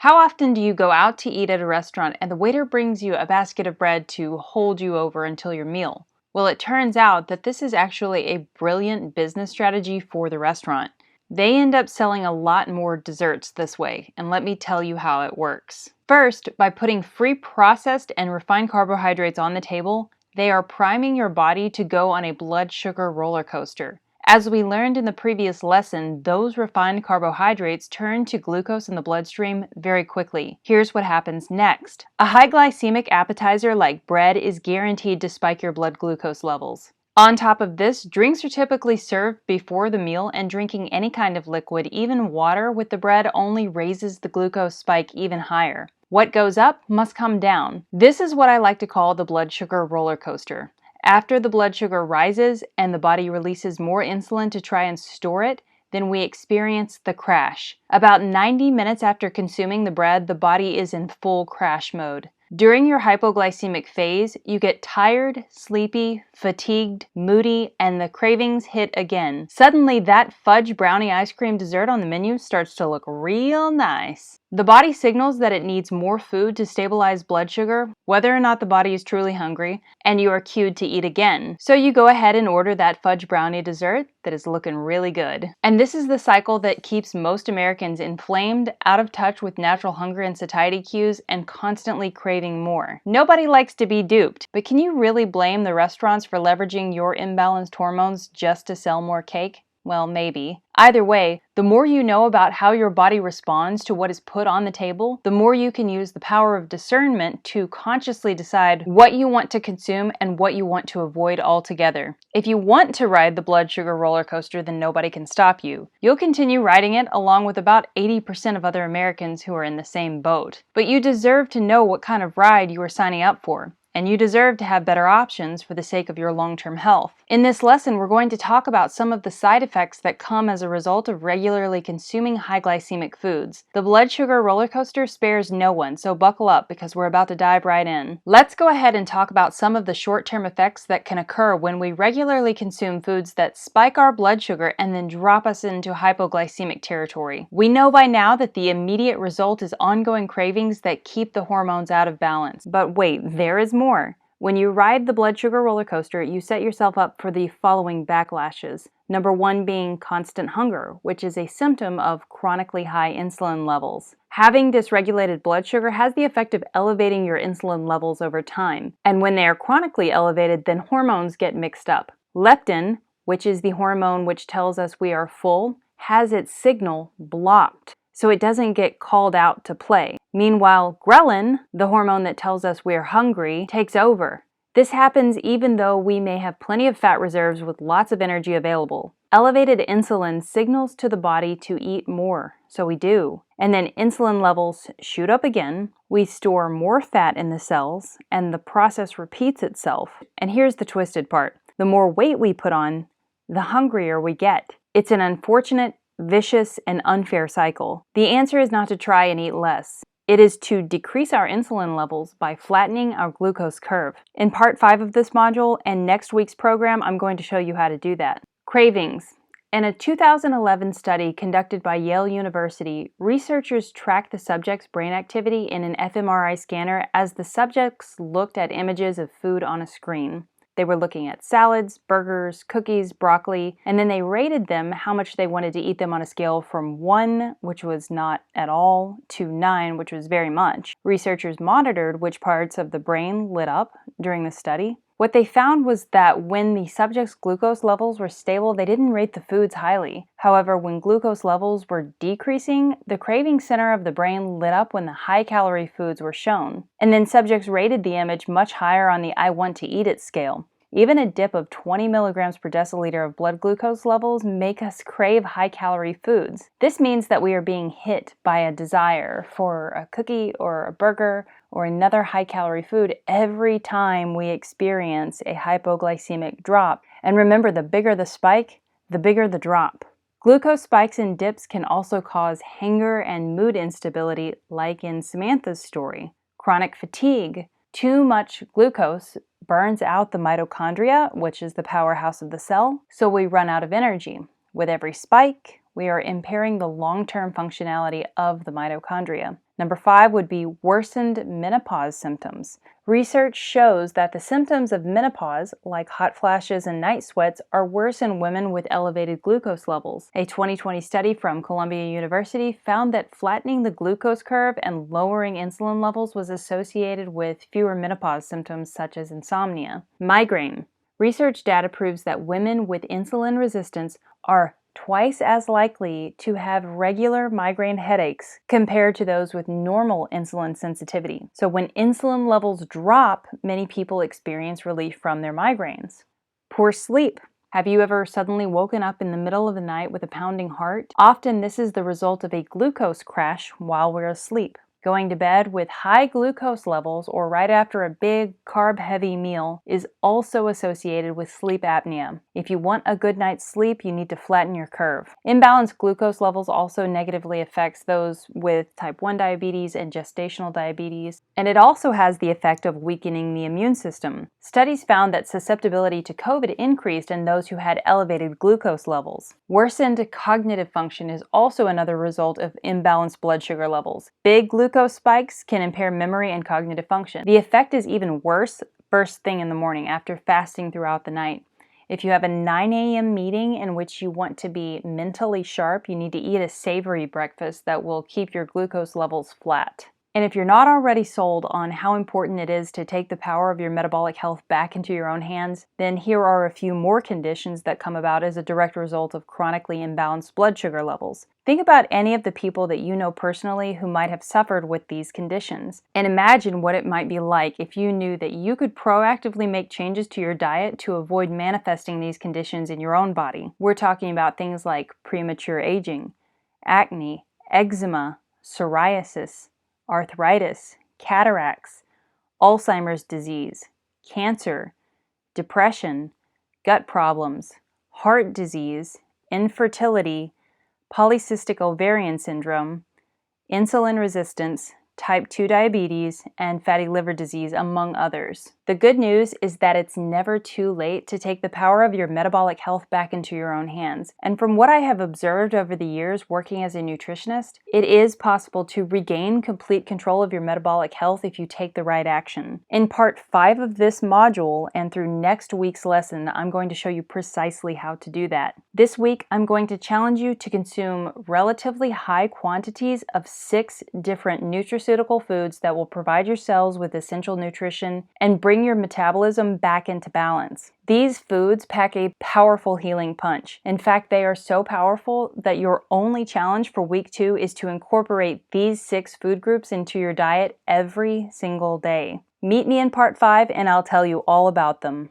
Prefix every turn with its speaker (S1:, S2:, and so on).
S1: How often do you go out to eat at a restaurant and the waiter brings you a basket of bread to hold you over until your meal? Well, it turns out that this is actually a brilliant business strategy for the restaurant. They end up selling a lot more desserts this way, and let me tell you how it works. First, by putting free processed and refined carbohydrates on the table, they are priming your body to go on a blood sugar roller coaster. As we learned in the previous lesson, those refined carbohydrates turn to glucose in the bloodstream very quickly. Here's what happens next. A high glycemic appetizer like bread is guaranteed to spike your blood glucose levels. On top of this, drinks are typically served before the meal, and drinking any kind of liquid, even water, with the bread only raises the glucose spike even higher. What goes up must come down. This is what I like to call the blood sugar roller coaster. After the blood sugar rises and the body releases more insulin to try and store it, then we experience the crash. About 90 minutes after consuming the bread, the body is in full crash mode. During your hypoglycemic phase, you get tired, sleepy, fatigued, moody, and the cravings hit again. Suddenly, that fudge brownie ice cream dessert on the menu starts to look real nice. The body signals that it needs more food to stabilize blood sugar, whether or not the body is truly hungry, and you are cued to eat again. So you go ahead and order that fudge brownie dessert that is looking really good. And this is the cycle that keeps most Americans inflamed, out of touch with natural hunger and satiety cues, and constantly craving more. Nobody likes to be duped, but can you really blame the restaurants for leveraging your imbalanced hormones just to sell more cake? Well, maybe. Either way, the more you know about how your body responds to what is put on the table, the more you can use the power of discernment to consciously decide what you want to consume and what you want to avoid altogether. If you want to ride the blood sugar roller coaster, then nobody can stop you. You'll continue riding it along with about 80% of other Americans who are in the same boat. But you deserve to know what kind of ride you are signing up for. And you deserve to have better options for the sake of your long-term health. In this lesson, we're going to talk about some of the side effects that come as a result of regularly consuming high glycemic foods. The blood sugar roller coaster spares no one, so buckle up because we're about to dive right in. Let's go ahead and talk about some of the short-term effects that can occur when we regularly consume foods that spike our blood sugar and then drop us into hypoglycemic territory. We know by now that the immediate result is ongoing cravings that keep the hormones out of balance. But wait, there is more. When you ride the blood sugar roller coaster, you set yourself up for the following backlashes. Number one being constant hunger, which is a symptom of chronically high insulin levels. Having dysregulated blood sugar has the effect of elevating your insulin levels over time. And when they are chronically elevated, then hormones get mixed up. Leptin, which is the hormone which tells us we are full, has its signal blocked, so it doesn't get called out to play. Meanwhile, ghrelin, the hormone that tells us we're hungry, takes over. This happens even though we may have plenty of fat reserves with lots of energy available. Elevated insulin signals to the body to eat more, so we do. And then insulin levels shoot up again, we store more fat in the cells, and the process repeats itself. And here's the twisted part. The more weight we put on, the hungrier we get. It's an unfortunate, vicious, and unfair cycle. The answer is not to try and eat less. It is to decrease our insulin levels by flattening our glucose curve. In part 5 of this module and next week's program, I'm going to show you how to do that. Cravings. In a 2011 study conducted by Yale University, researchers tracked the subject's brain activity in an fMRI scanner as the subjects looked at images of food on a screen. They were looking at salads, burgers, cookies, broccoli, and then they rated them how much they wanted to eat them on a scale from 1, which was not at all, to 9, which was very much. Researchers monitored which parts of the brain lit up during the study. What they found was that when the subjects' glucose levels were stable, they didn't rate the foods highly. However, when glucose levels were decreasing, the craving center of the brain lit up when the high-calorie foods were shown. And then subjects rated the image much higher on the I want to eat it scale. Even a dip of 20 milligrams per deciliter of blood glucose levels make us crave high-calorie foods. This means that we are being hit by a desire for a cookie or a burger or another high-calorie food every time we experience a hypoglycemic drop. And remember, the bigger the spike, the bigger the drop. Glucose spikes and dips can also cause hunger and mood instability, like in Samantha's story. Chronic fatigue. Too much glucose burns out the mitochondria, which is the powerhouse of the cell, so we run out of energy. With every spike, we are impairing the long-term functionality of the mitochondria. Number 5 would be worsened menopause symptoms. Research shows that the symptoms of menopause, like hot flashes and night sweats, are worse in women with elevated glucose levels. A 2020 study from Columbia University found that flattening the glucose curve and lowering insulin levels was associated with fewer menopause symptoms such as insomnia. Migraine. Research data proves that women with insulin resistance are twice as likely to have regular migraine headaches compared to those with normal insulin sensitivity. So when insulin levels drop, many people experience relief from their migraines. Poor sleep. Have you ever suddenly woken up in the middle of the night with a pounding heart? Often this is the result of a glucose crash while we're asleep. Going to bed with high glucose levels or right after a big carb-heavy meal is also associated with sleep apnea. If you want a good night's sleep, you need to flatten your curve. Imbalanced glucose levels also negatively affects those with type 1 diabetes and gestational diabetes, and it also has the effect of weakening the immune system. Studies found that susceptibility to COVID increased in those who had elevated glucose levels. Worsened cognitive function is also another result of imbalanced blood sugar levels. Big glucose spikes can impair memory and cognitive function. The effect is even worse first thing in the morning after fasting throughout the night. If you have a 9 a.m. meeting in which you want to be mentally sharp, you need to eat a savory breakfast that will keep your glucose levels flat. And if you're not already sold on how important it is to take the power of your metabolic health back into your own hands, then here are a few more conditions that come about as a direct result of chronically imbalanced blood sugar levels. Think about any of the people that you know personally who might have suffered with these conditions, and imagine what it might be like if you knew that you could proactively make changes to your diet to avoid manifesting these conditions in your own body. We're talking about things like premature aging, acne, eczema, psoriasis, arthritis, cataracts, Alzheimer's disease, cancer, depression, gut problems, heart disease, infertility, polycystic ovarian syndrome, insulin resistance, type 2 diabetes, and fatty liver disease, among others. The good news is that it's never too late to take the power of your metabolic health back into your own hands. And from what I have observed over the years working as a nutritionist, it is possible to regain complete control of your metabolic health if you take the right action. In part 5 of this module and through next week's lesson, I'm going to show you precisely how to do that. This week, I'm going to challenge you to consume relatively high quantities of 6 different nutraceutical foods that will provide your cells with essential nutrition and bring your metabolism back into balance. These foods pack a powerful healing punch. In fact, they are so powerful that your only challenge for week 2 is to incorporate these 6 food groups into your diet every single day. Meet me in part 5 and I'll tell you all about them.